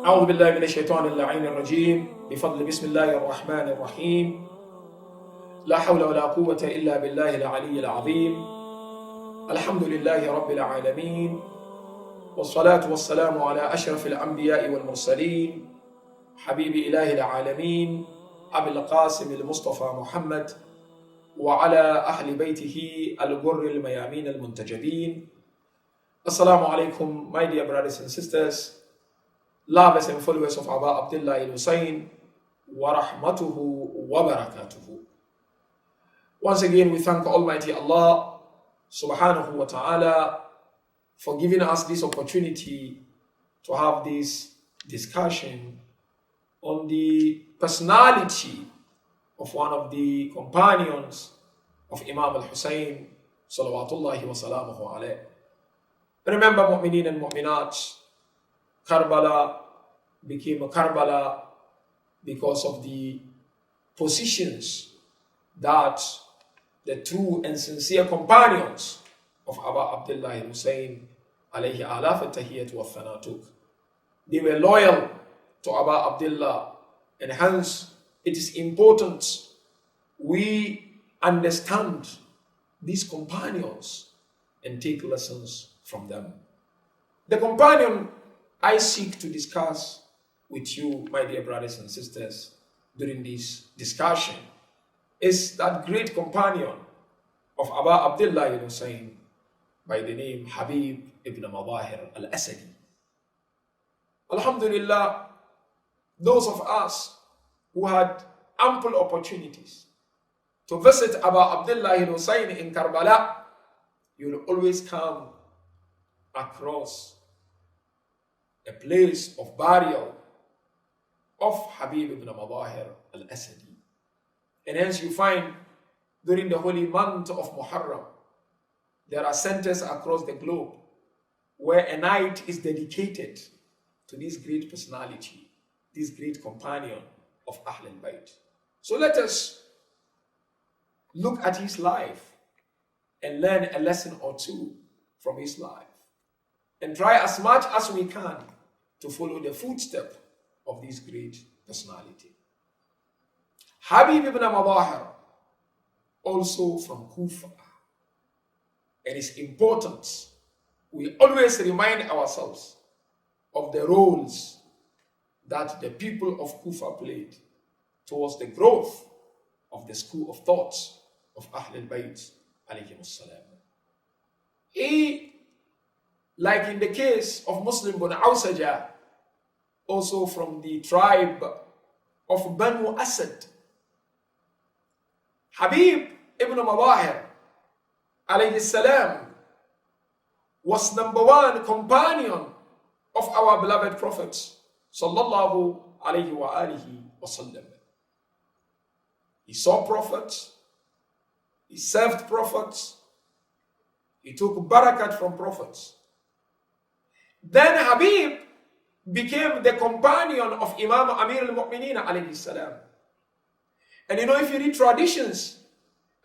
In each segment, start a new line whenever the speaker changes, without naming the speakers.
أعوذ بالله من الشيطان اللعين الرجيم بفضل بسم الله الرحمن الرحيم لا حول ولا قوة إلا بالله العلي العظيم الحمد لله رب العالمين والصلاة والسلام على أشرف الأنبياء والمرسلين حبيب إله العالمين أبي القاسم المصطفى محمد وعلى أهل بيته الغر الميامين المنتجبين. Assalamu alaikum, my dear brothers and sisters, lovers and followers of Abba Abdullah Hussein wa rahmatuhu wa barakatuhu. Once again, we thank Almighty Allah subhanahu wa ta'ala for giving us this opportunity to have this discussion on the personality of one of the companions of Imam Hussein salawatullahi wa salamuhu alayh. Remember, mu'mineen and mu'minat, Karbala became a Karbala because of the positions that the true and sincere companions of Abba Abdullah Hussein alayhi alaf al-tahiyyat wa thana took. They were loyal to Abba Abdullah, and hence it is important we understand these companions and take lessons from them. The companion I seek to discuss with you, my dear brothers and sisters, during this discussion is that great companion of Abba Abdullah Hussein by the name Habib ibn Mudhahir al-Asadi. Alhamdulillah, those of us who had ample opportunities to visit Abba Abdullah Hussein in Karbala, you will always come across a place of burial of Habib ibn Mudhahir al-Asadi. And hence you find during the holy month of Muharram, there are centers across the globe where a night is dedicated to this great personality, this great companion of Ahl al-Bayt. So let us look at his life and learn a lesson or two from his life, and try as much as we can to follow the footsteps of this great personality. Habib ibn Mudhahir, also from Kufa. It is important we always remind ourselves of the roles that the people of Kufa played towards the growth of the school of thought of Ahl al-Bayt alayhim as-salam. He, like in the case of Muslim bin Awsaja, also from the tribe of Banu Asad. Habib ibn Mudhahir alayhi salam was number one companion of our beloved Prophet sallallahu alayhi wa alihi wa sallam. He saw prophets, he served prophets, he took barakat from prophets. Then Habib became the companion of Imam Amir al-Mu'mineen alayhi salam. And you know, if you read traditions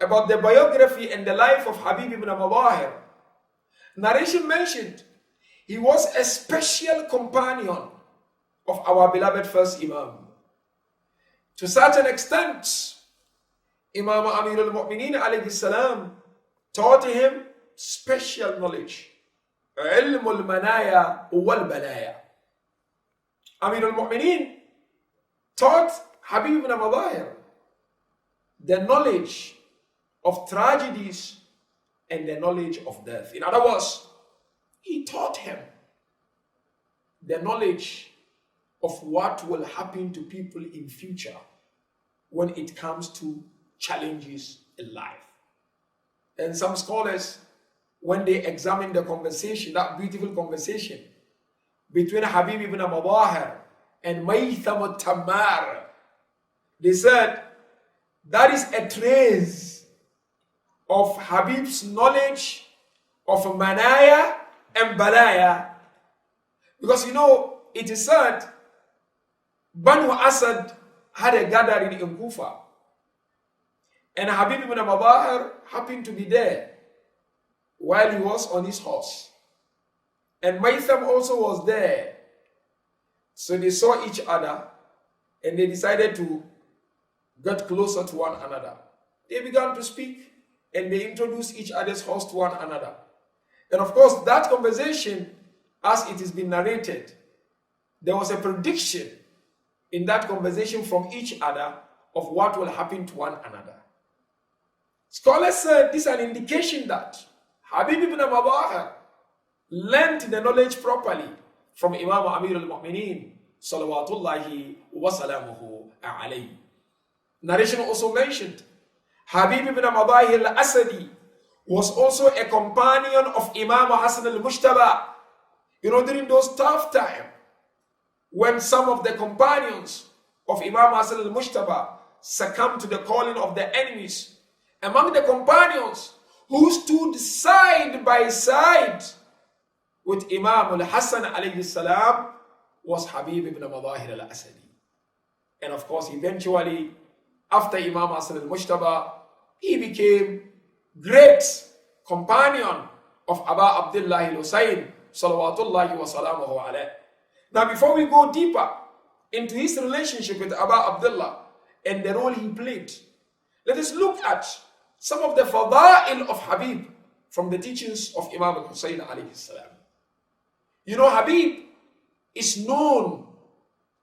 about the biography and the life of Habib ibn Mudhahir, narration mentioned he was a special companion of our beloved first Imam. To a certain extent, Imam Amir al-Mu'mineen alayhi salam taught him special knowledge. علم المنايا والبلايا. Amir al-Mu'mineen taught Habib ibn Mudhahir the knowledge of tragedies and the knowledge of death. In other words, he taught him the knowledge of what will happen to people in future when it comes to challenges in life. And some scholars, when they examine the conversation, that beautiful conversation between Habib ibn Mudhahir and Maytham al-Tammar, they said that is a trace of Habib's knowledge of Manaya and Balaya. Because you know, it is said Banu Asad had a gathering in Kufa, and Habib ibn Mudhahir happened to be there while he was on his horse. And Maytham also was there. So they saw each other and they decided to get closer to one another. They began to speak and they introduced each other's house to one another. And of course, that conversation, as it has been narrated, there was a prediction in that conversation from each other of what will happen to one another. Scholars said this is an indication that Habib ibn Mudhahir learned the knowledge properly from Imam Amir al-Mu'mineen salawatullahi wa salamuhu alayhi. Narration also mentioned Habib ibn Mudhahir al-Asadi was also a companion of Imam Hassan al-Mujtaba. You know, during those tough times, when some of the companions of Imam Hassan al-Mujtaba succumbed to the calling of the enemies, among the companions who stood side by side with Imam al-Hassan alayhi salam was Habib ibn Mudhahir al-Asadi. And of course, eventually, after Imam Hassan al-Mujtaba, he became great companion of Abu Abdullah al-Hussein salawatullahi wa salamuhu alayhi. Now, before we go deeper into his relationship with Abu Abdullah and the role he played, let us look at some of the fada'il of Habib from the teachings of Imam Hussein alayhi salam. You know, Habib is known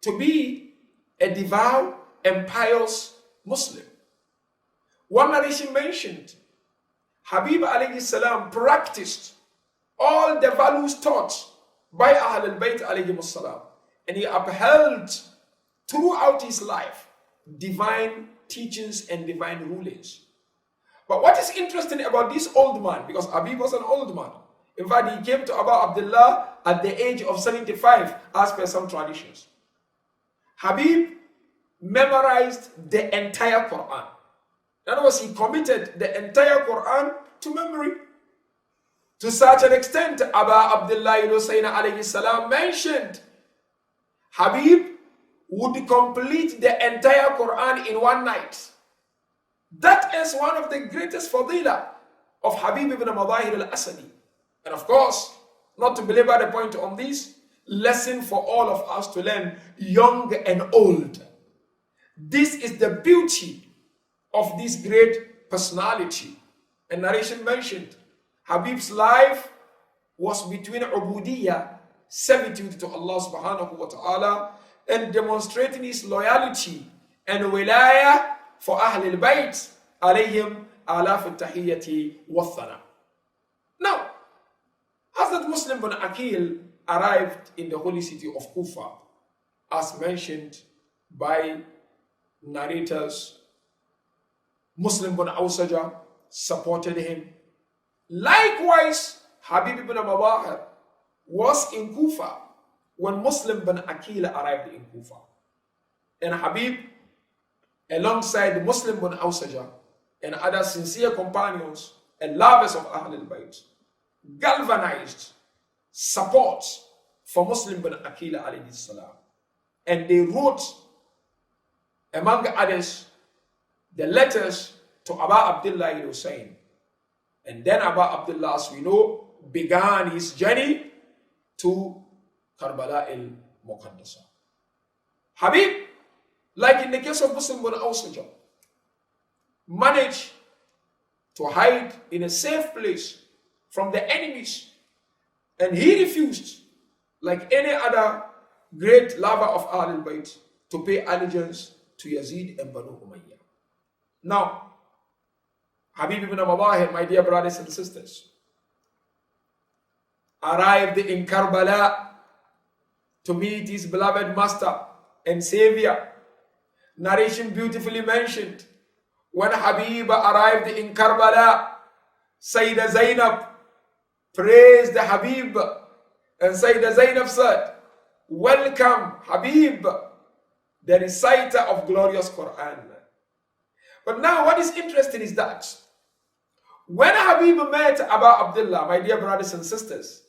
to be a devout and pious Muslim. One narration mentioned Habib alayhi salam practiced all the values taught by Ahl al-Bayt alayhi salam, and he upheld throughout his life divine teachings and divine rulings. But what is interesting about this old man, because Habib was an old man, in fact he came to Abu Abdullah at the age of 75 as per some traditions. Habib memorized the entire Quran. In other words, he committed the entire Quran to memory. To such an extent, Abu Abdullah Hussein alayhi salam mentioned Habib would complete the entire Quran in one night. That is one of the greatest fadilah of Habib ibn Mudhahir al-Asadi. And of course, not to belabor the point on this, lesson for all of us to learn, young and old. This is the beauty of this great personality. A narration mentioned Habib's life was between ubudiyya, servitude to Allah subhanahu wa ta'ala, and demonstrating his loyalty and wilayah for Ahl al-Bayt alayhim alaf al-tahiyyati wa-thana. Now, Hazrat Muslim bin Aqil arrived in the holy city of Kufa, as mentioned by narrators. Muslim bin Awsaja supported him. Likewise, Habib ibn Mudhahir was in Kufa when Muslim bin Aqil arrived in Kufa. And Habib, alongside Muslim bin Awsaja and other sincere companions and lovers of Ahl al-Bayt, galvanized support for Muslim bin Aqil alayhi salam. And they wrote, among others, the letters to Abu Abdullah al-Hussein. And then Abu Abdullah, as we know, began his journey to Karbala al-Muqaddasa. Habib, like in the case of Muslim bin Awsaja, managed to hide in a safe place from the enemies. And he refused, like any other great lover of Ahl al-Bayt, to pay allegiance to Yazid and Banu Umayyah. Now, Habib ibn Mudhahir, my dear brothers and sisters, arrived in Karbala to meet his beloved master and savior. Narration beautifully mentioned, when Habib arrived in Karbala, Sayyidah Zainab praised the Habib, and Sayyidah Zainab said, "Welcome, Habib, the reciter of glorious Quran." But now what is interesting is that when Habib met Abu Abdullah, my dear brothers and sisters,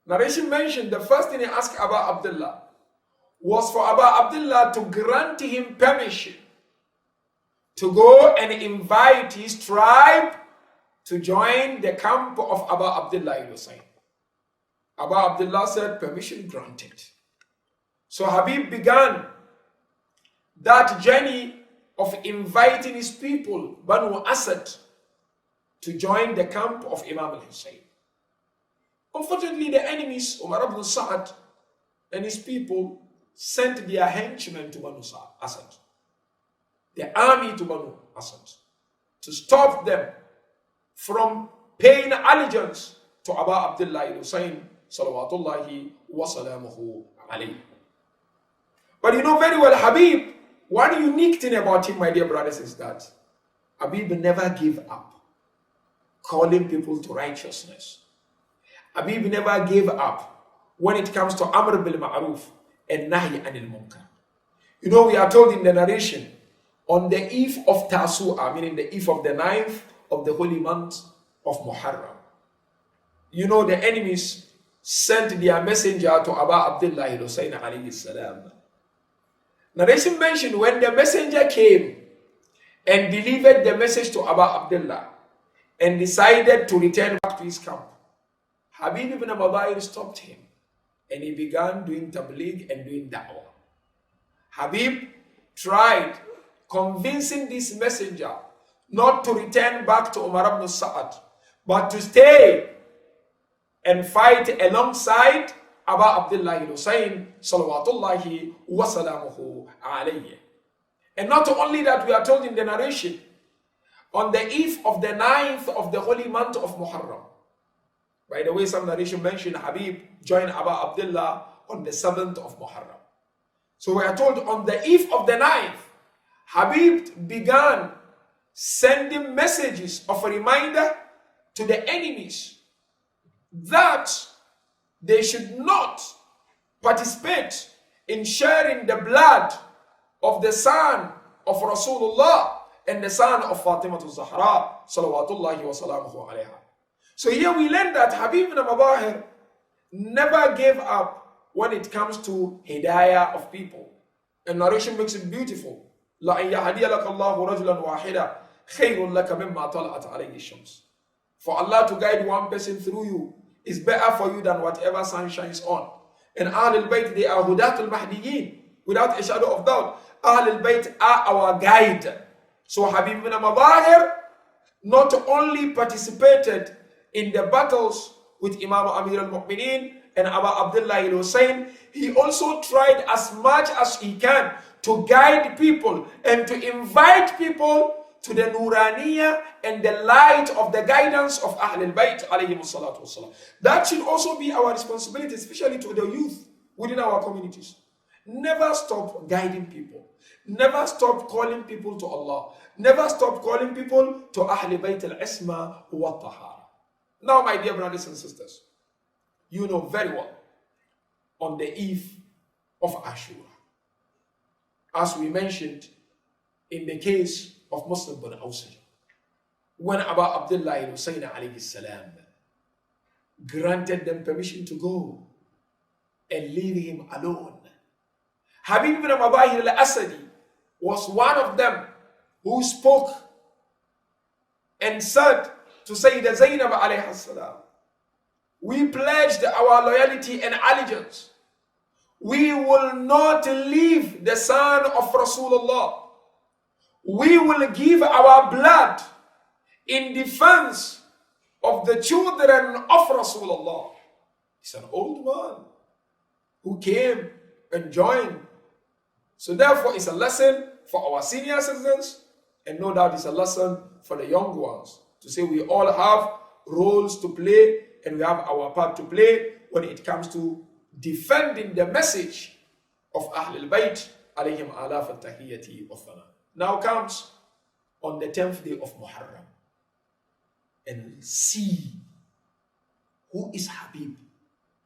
narration mentioned the first thing he asked Abu Abdullah was for Abu Abdullah to grant him permission to go and invite his tribe to join the camp of Abu Abdullah al-Hussein. Abu Abdullah said, permission granted. So Habib began that journey of inviting his people, Banu Asad, to join the camp of Imam Hussein. Unfortunately, the enemies, Umar ibn Sa'ad and his people, sent their henchmen to Banu Asad, the army to Banu Asad, to stop them from paying allegiance to Abu Abdullah Hussein, salawatullahi wa salamuhu alayhi. But you know very well, Habib, one unique thing about him, my dear brothers, is that Habib never gave up calling people to righteousness. Habib never gave up when it comes to Amr bil Ma'ruf and Nahi anil Munkar. You know, we are told in the narration, on the eve of Tasu'a, meaning the eve of the 9th of the holy month of Muharram, you know, the enemies sent their messenger to Abu Abdullah Hussein alayhi salam. Narration mentioned when the messenger came and delivered the message to Abu Abdullah and decided to return back to his camp, Habib ibn Mudhahir stopped him and he began doing tabligh and doing da'wah. Habib tried convincing this messenger not to return back to Umar ibn Sa'ad, but to stay and fight alongside Abu Abdullah Hussein, salawatullahi wa salamuhu alayhi. And not only that, we are told in the narration, on the eve of the 9th of the holy month of Muharram. By the way, some narration mentioned Habib joined Abu Abdullah on the 7th of Muharram. So we are told on the eve of the 9th, Habib began sending messages of a reminder to the enemies that they should not participate in sharing the blood of the son of Rasulullah and the son of Fatima Zahra, salawatullahi wa salamuhu alayha. So here we learn that Habib ibn Mudhahir never gave up when it comes to hidayah of people. And narration makes it beautiful. لَأَنْ يَهْدِيَ لَكَ اللَّهُ رَجُلًا وَاحِدًا خَيْرٌ لَكَ مِمَّا طَلَعَتْ عَلَيْهِ الشَّمْسُ. For Allah to guide one person through you is better for you than whatever sun shines on. And Ahl al-Bayt, they are Hudatul Mahdiyin, without a shadow of doubt. Ahl al-Bayt are our guide. So Habib ibn Mudhahir not only participated in the battles with Imam Amir al-Mu'mineen and Abu Abdullah Hussein, he also tried as much as he can to guide people and to invite people to the Nuraniyah and the light of the guidance of Ahl al-Bayt alayhi salatu wasalam. That should also be our responsibility, especially to the youth within our communities. Never stop guiding people. Never stop calling people to Allah. Never stop calling people to Ahl Bayt al-Isma wa Tahara. Now, my dear brothers and sisters, you know very well, on the eve of Ashura, as we mentioned in the case of Muslim bin Awsaj, when Abu Abdullah Hussein alayhi salam granted them permission to go and leave him alone, Habib ibn Mudhahir al-Asadi was one of them who spoke and said to Sayyidah Zainab alayhi salam, we pledged our loyalty and allegiance. We will not leave the son of Rasulullah. We will give our blood in defense of the children of Rasulullah. He's an old man who came and joined. So therefore, it's a lesson for our senior citizens, and no doubt it's a lesson for the young ones, to say we all have roles to play and we have our part to play when it comes to defending the message of Ahlul Bayt alayhim alaf al-tahiyyati wa thana. Now comes on the 10th day of Muharram, and see who is Habib,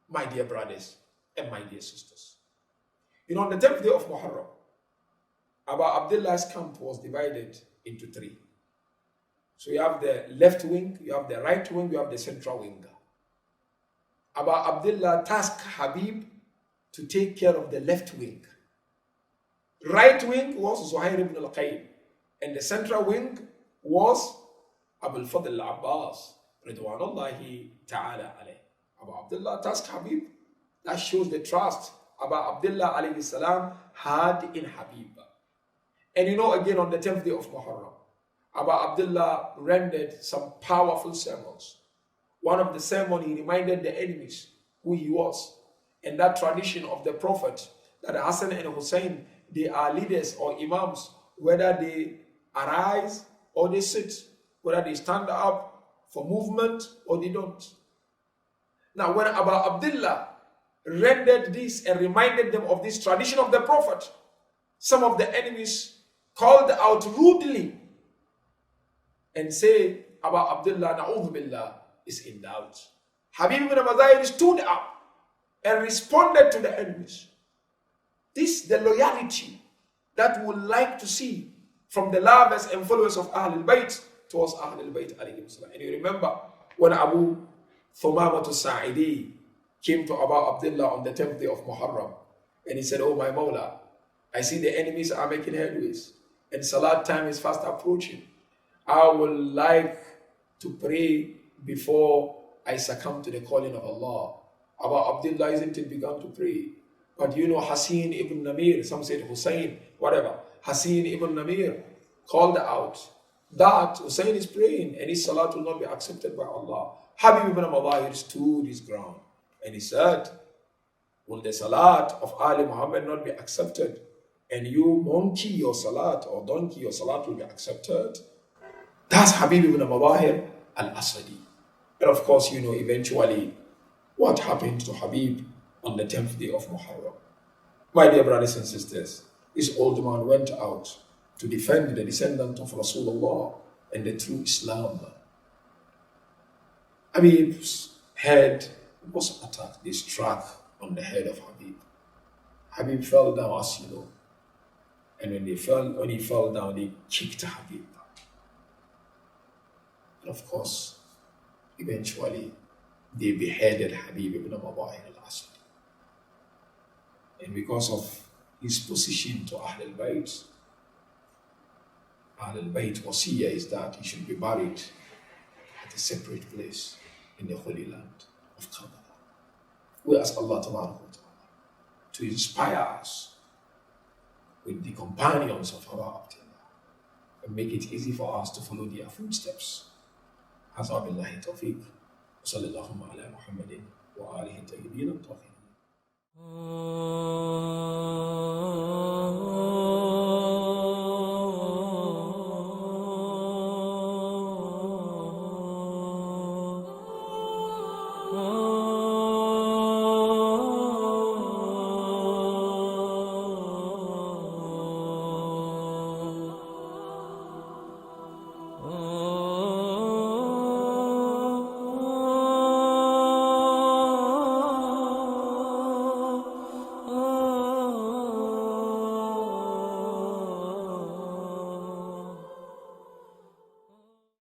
my dear brothers and my dear sisters. You know, on the 10th day of Muharram, Abu Abdullah's camp was divided into 3. So you have the left wing, you have the right wing, you have the central wing. Abu Abdullah tasked Habib to take care of the left wing. Right wing was Zuhair ibn al-Qayyim, and the central wing was Abu al-Fadl al-Abbas, Ridwanullahi ta'ala alayh. Abu Abdullah tasked Habib. That shows the trust Abu Abdullah alayhi salam had in Habib. And you know, again, on the 10th day of Muharram, Abu Abdullah rendered some powerful sermons. One of the sermons, he reminded the enemies who he was, and that tradition of the Prophet, that Hassan and Hussein, they are leaders or imams, whether they arise or they sit, whether they stand up for movement or they don't. Now, when Abu Abdullah rendered this and reminded them of this tradition of the Prophet, some of the enemies called out rudely and say, Abu Abdullah, na'udhu billah, is in doubt. Habib ibn Mudhahir stood up and responded to the enemies. This is the loyalty that we would like to see from the lovers and followers of Ahlul Bayt towards Ahlul Bayt alayhim salam. And you remember when Abu Thumamah Sa'idi came to Abu Abdullah on the 10th day of Muharram, and he said, "Oh my Mawla, I see the enemies are making headways and Salat time is fast approaching. I would like to pray before I succumb to the calling of Allah." Abu Abdullah isn't it begun to pray? But you know, Hassan ibn Namir, some said Hussein, whatever, Hassan ibn Namir called out that Hussein is praying and his salat will not be accepted by Allah. Habib ibn Mudhahir stood his ground and he said, "Will the salat of Ali Mohammed not be accepted? And you monkey your salat or donkey your salat will be accepted?" That's Habib ibn Mudhahir al-Asadi. And of course, you know, eventually what happened to Habib on the 10th day of Muharram. My dear brothers and sisters, this old man went out to defend the descendant of Rasulullah and the true Islam. Habib's head was attacked. They struck on the head of Habib. Habib fell down, as you know. And when he fell down, they kicked Habib. And of course, eventually, they beheaded Habib ibn Mudhahir al-Asadi. And because of his position to Ahlul Bayt wasiyah is that he should be buried at a separate place in the Holy Land of Karbala. We ask Allah Ta'ala to inspire us with the companions of our Abdullah and make it easy for us to follow their footsteps. Hazza billahi tawfiq. وصلى اللهم على محمد وآله الطيبين الطاهرين.